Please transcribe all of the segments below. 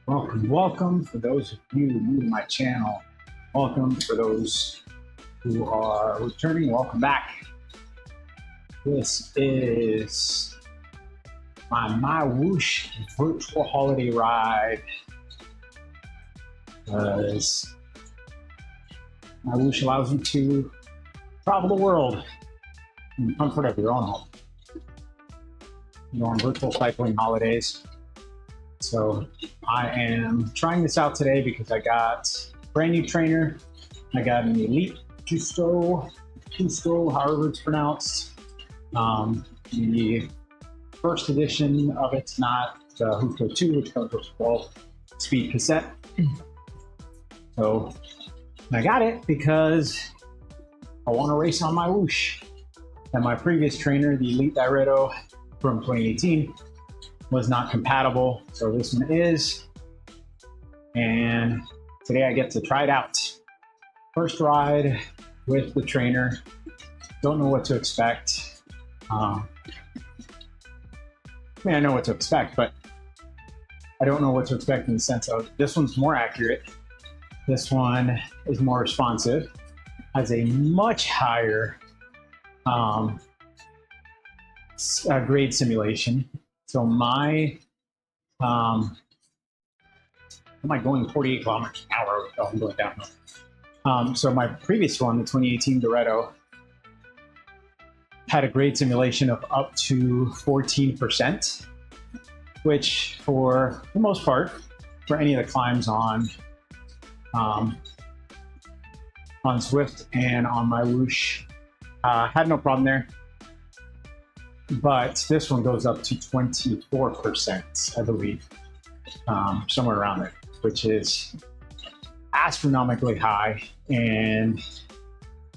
Welcome for those of you new to my channel. Welcome for those who are returning. Welcome back. This is my MyWhoosh virtual holiday ride. Because MyWhoosh allows you to travel the world in the comfort of your own home. Go on virtual cycling holidays. So I am trying this out today because I got a brand new trainer. I got an Elite Justo, however it's pronounced. The first edition of it's not the Justo 2, which comes with 12-speed cassette. So I got it because I want to race on MyWhoosh. And my previous trainer, the Elite Directo from 2018, was not compatible, so this one is, and today I get to try it out. First ride with the trainer. Don't know what to expect. I mean, I know what to expect, but I don't know what to expect in the sense of this one's more accurate. This one is more responsive, has a much higher grade simulation. So my, am I going 48 kilometers an hour? Oh, I'm going downhill. So my previous one, the 2018 Directo, had a grade simulation of up to 14%, which for the most part, for any of the climbs on Zwift and on MyWhoosh, had no problem there. But this one goes up to 24%, I believe, somewhere around there, which is astronomically high and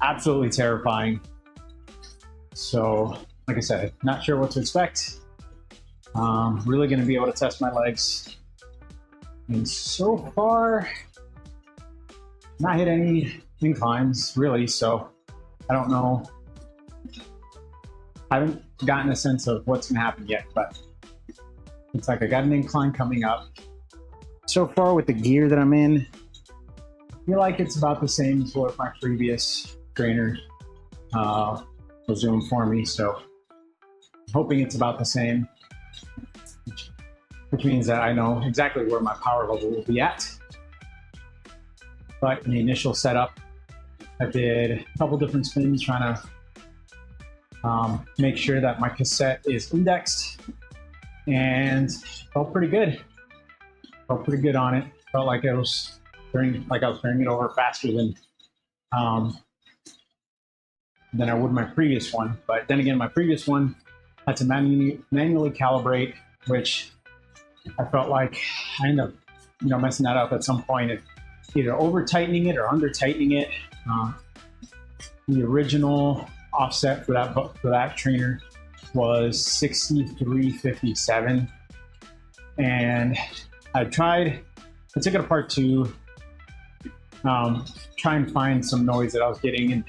absolutely terrifying. So, like I said, not sure what to expect. Really going to be able to test my legs. And so far, not hit any inclines, really, so I don't know. I haven't gotten a sense of what's going to happen yet, but it's like I got an incline coming up. So far with the gear that I'm in, I feel like it's about the same as what my previous trainer was doing for me, so I'm hoping it's about the same, which means that I know exactly where my power level will be at. But in the initial setup, I did a couple different spins trying to make sure that my cassette is indexed, and felt pretty good. Felt pretty good on it. Felt like I was turning it over faster than I would my previous one. But then again, my previous one had to manually calibrate, which I felt like I ended up, messing that up at some point, and either over tightening it or under tightening it. The original offset for that trainer was 6357, and I took it apart to try and find some noise that I was getting, and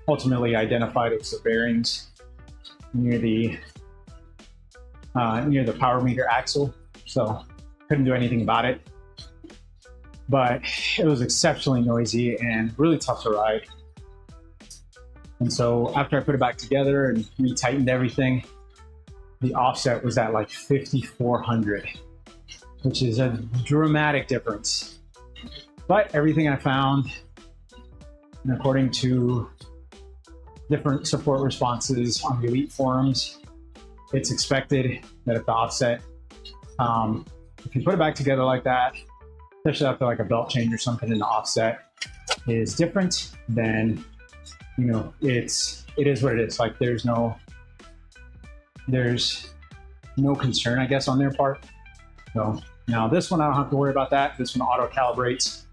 ultimately identified it was the bearings near the power meter axle. So couldn't do anything about it, but it was exceptionally noisy and really tough to ride. And so after I put it back together and retightened everything, the offset was at like 5,400, which is a dramatic difference. But everything I found, and according to different support responses on the Elite forums, it's expected that if the offset, if you put it back together like that, especially after like a belt change or something, and the offset is different, then it is what it is. Like there's no concern, I guess, on their part. So now this one, I don't have to worry about that. This one auto calibrates.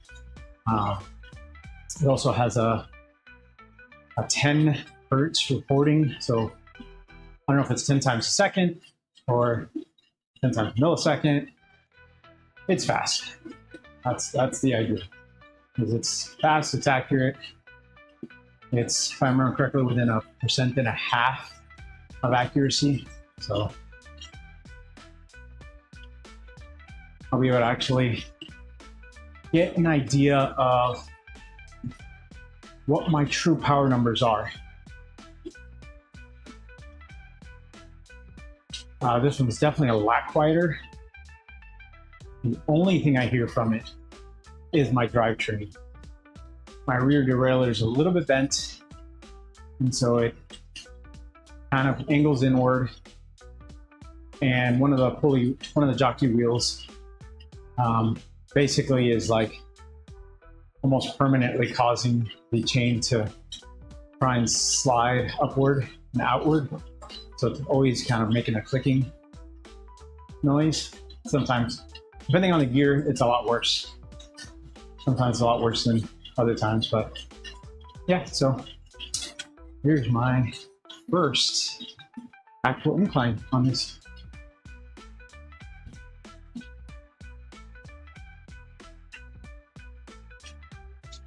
It also has a 10 hertz reporting. So I don't know if it's 10 times a second or 10 times a millisecond. It's fast. That's the idea. Because it's fast, it's accurate. It's, if I remember correctly, within 1.5% of accuracy. So I'll be able to actually get an idea of what my true power numbers are. This one's definitely a lot quieter. The only thing I hear from it is my drivetrain. My rear derailleur is a little bit bent, and so it kind of angles inward. And one of the jockey wheels basically is like almost permanently causing the chain to try and slide upward and outward. So it's always kind of making a clicking noise. Sometimes, depending on the gear, it's a lot worse. Sometimes a lot worse than other times, but yeah, so here's my first actual incline on this.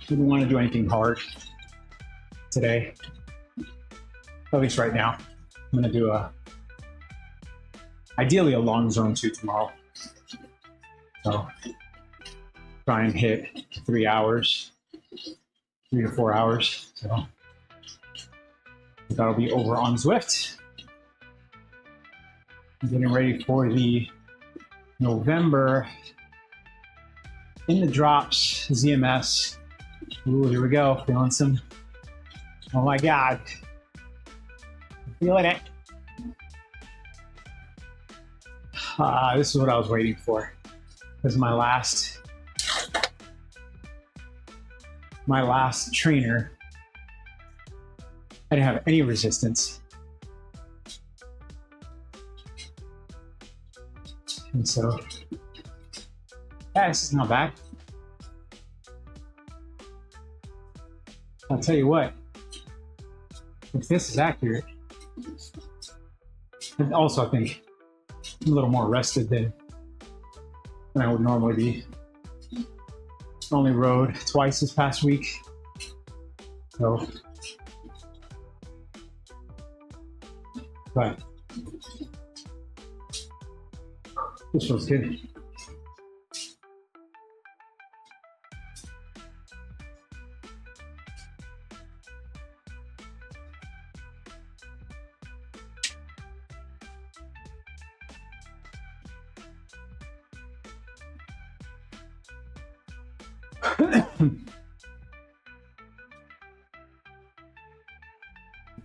Didn't want to do anything hard today, at least right now. I'm gonna do ideally a long zone 2 tomorrow. So try and hit 3 hours, 3 to 4 hours. So that'll be over on Zwift. I'm getting ready for the November in the drops ZMS. Ooh, here we go. Feeling some. Oh my God. Feeling it. This is what I was waiting for. This is my last trainer. I didn't have any resistance. And so, yeah, this is not bad. I'll tell you what, if this is accurate, and also I think I'm a little more rested than I would normally be. Only rode twice this past week, so, but this feels good.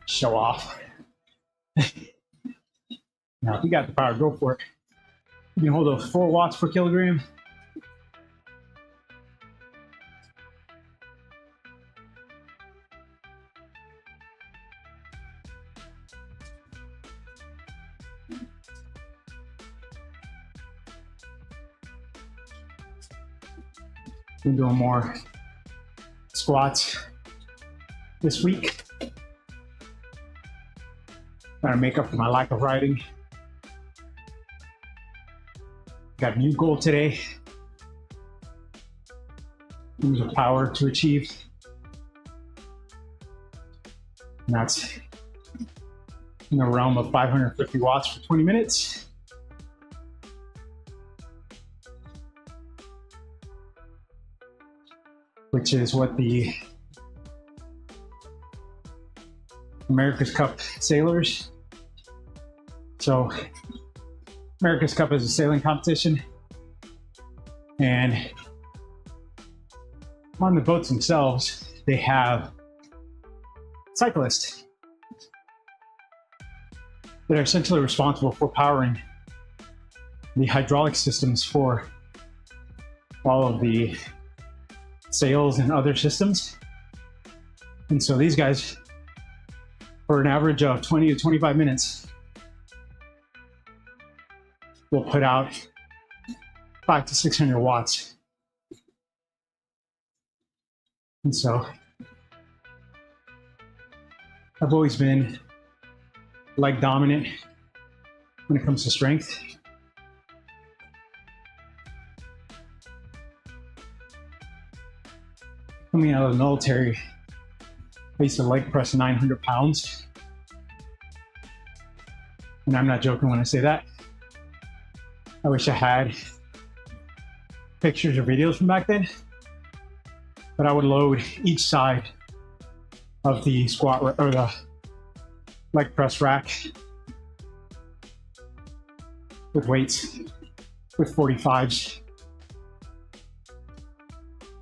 Show off. Now, if you got the power, go for it. You can hold those 4 watts per kilogram. Been doing more squats this week. Trying to make up for my lack of riding. Got a new goal today. In terms of power to achieve. And that's in the realm of 550 watts for 20 minutes. Which is what the America's Cup sailors. So America's Cup is a sailing competition, and on the boats themselves, they have cyclists that are essentially responsible for powering the hydraulic systems for all of the sails and other systems. And so these guys, for an average of 20 to 25 minutes, will put out 500 to 600 watts. And so I've always been leg dominant when it comes to strength. Coming out of the military, I used to leg press 900 pounds. And I'm not joking when I say that. I wish I had pictures or videos from back then, but I would load each side of the squat or the leg press rack with weights, with 45s.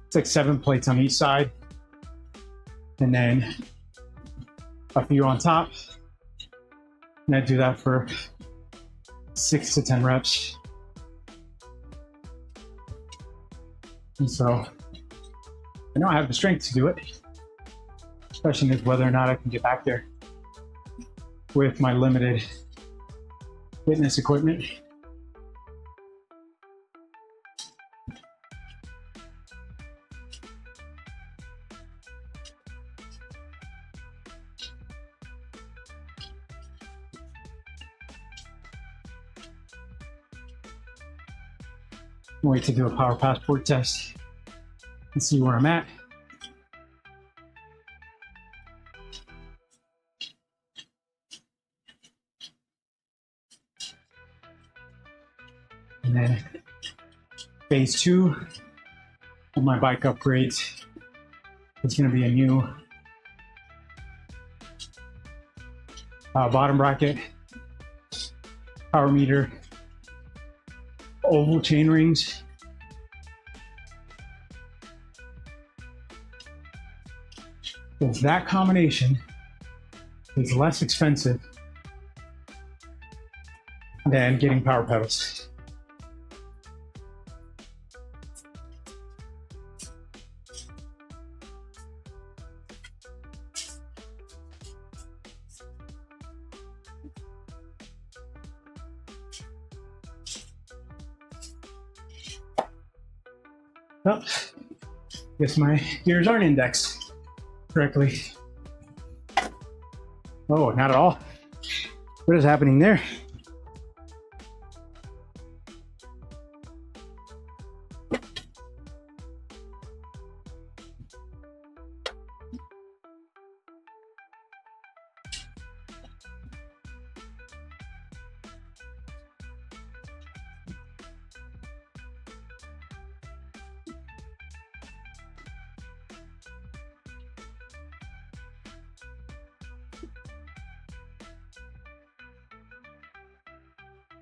It's like 7 plates on each side, and then a few on top. And I do that for 6 to 10 reps. And so I know I have the strength to do it. The question is whether or not I can get back there with my limited fitness equipment. Wait to do a power passport test and see where I'm at. And then phase 2 of my bike upgrades is going to be a new bottom bracket, power meter, oval chain rings, because that combination is less expensive than getting power pedals. Well, guess my gears aren't indexed correctly. Oh, not at all. What is happening there?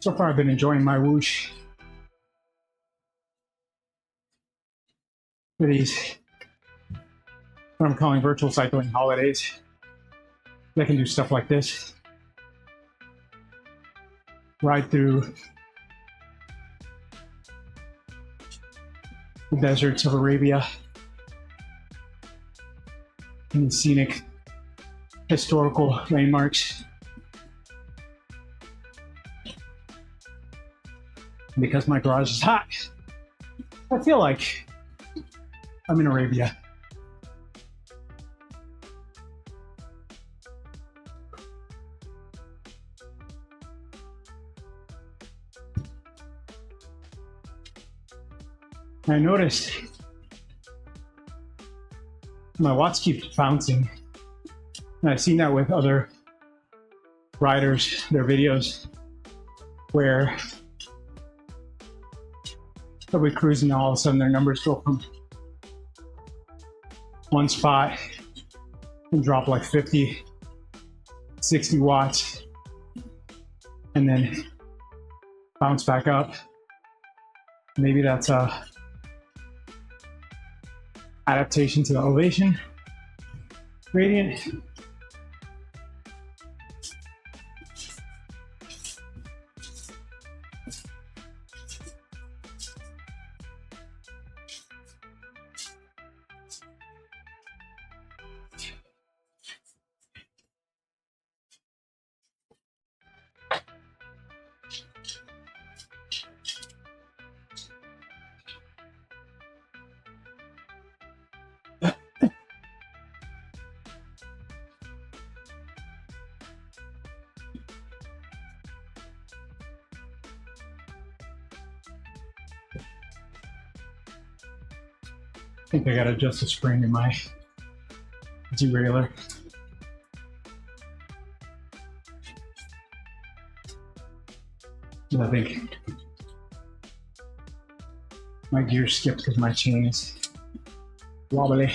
So far, I've been enjoying MyWhoosh for these, what I'm calling virtual cycling holidays. I can do stuff like this. Ride through the deserts of Arabia and the scenic historical landmarks. Because my garage is hot, I feel like I'm in Arabia. I noticed my watch keeps bouncing. And I've seen that with other riders, their videos, where they'll be cruising and all of a sudden their numbers go from one spot and drop like 50, 60 watts and then bounce back up. Maybe that's a adaptation to the elevation gradient. I think I gotta adjust the spring in my derailleur. I think My gear skipped because my chain is wobbly.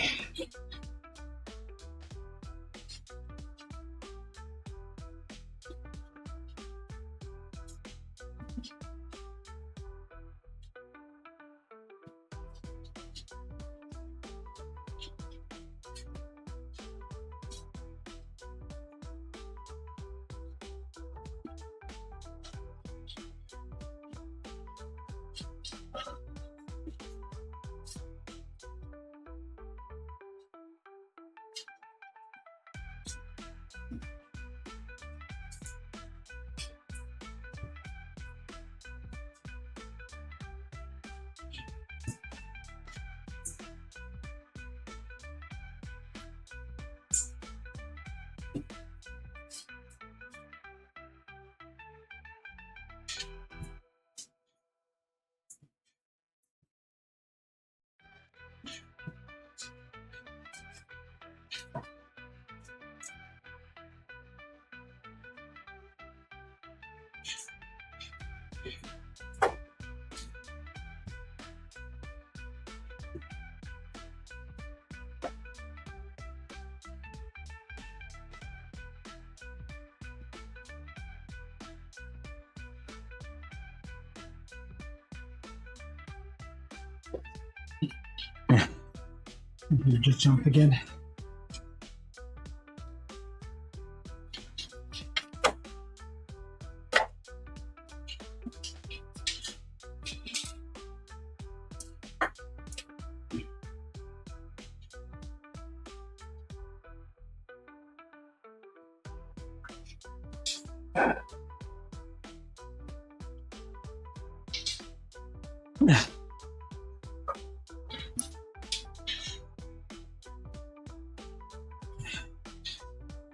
You just jump again.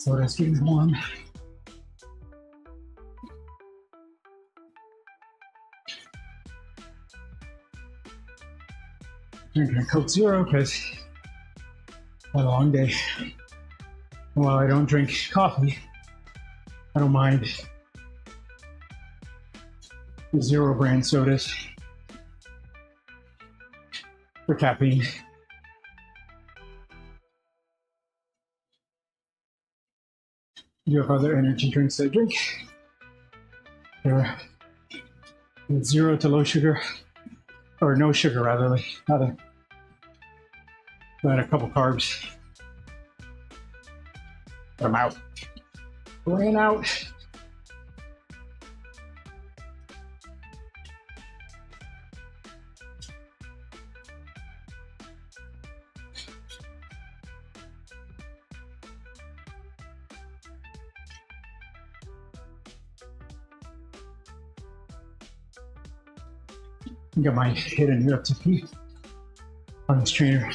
So that's getting warm. Drinking a Coke Zero because had a long day. While I don't drink coffee, I don't mind the zero brand sodas for caffeine. You have other energy drinks I drink. They're zero to low sugar, or no sugar rather, like not a couple carbs. But I'm out. Ran out. I think I might hit a new FTP on this trainer.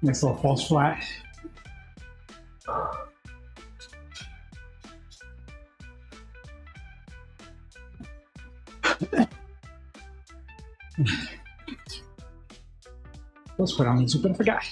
Nice little false flat. Let's put on these, but I forgot.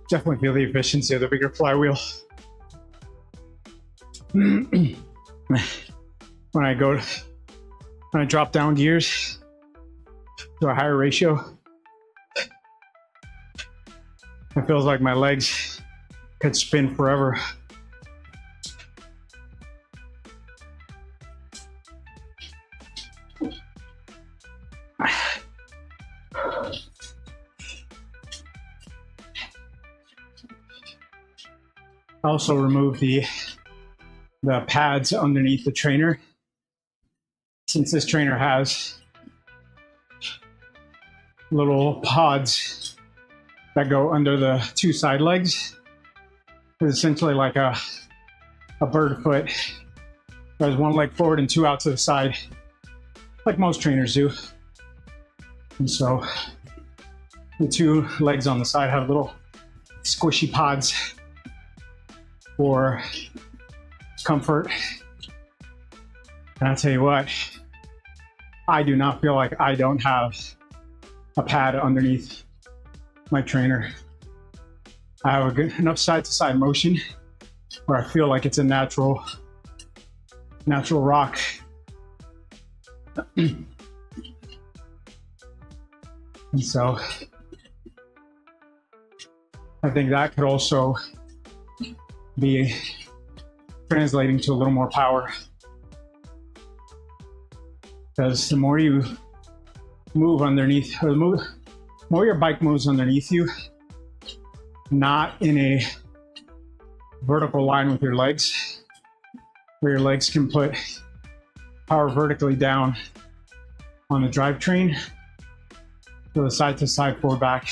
Definitely feel the efficiency of the bigger flywheel. When I drop down gears to a higher ratio, it feels like my legs could spin forever. I also removed the pads underneath the trainer. Since this trainer has little pods that go under the two side legs, it's essentially like a bird foot. There's one leg forward and two out to the side, like most trainers do. And so the two legs on the side have little squishy pods for comfort. And I'll tell you what, I do not feel like I don't have a pad underneath my trainer. I have a good enough side-to-side motion where I feel like it's a natural rock. And so I think that could also be translating to a little more power. Because the more you move underneath, or the more your bike moves underneath you, not in a vertical line with your legs, where your legs can put power vertically down on the drivetrain, so the side to side, forward, back,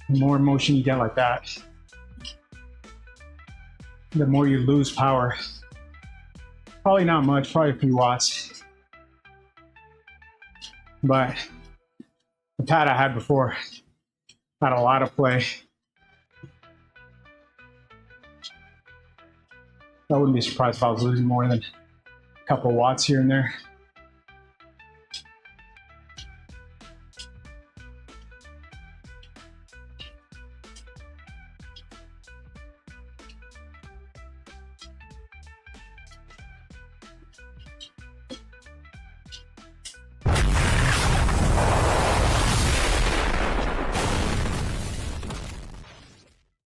the more motion you get like that, the more you lose power. Probably not much, probably a few watts. But the pad I had before had a lot of play. I wouldn't be surprised if I was losing more than a couple watts here and there.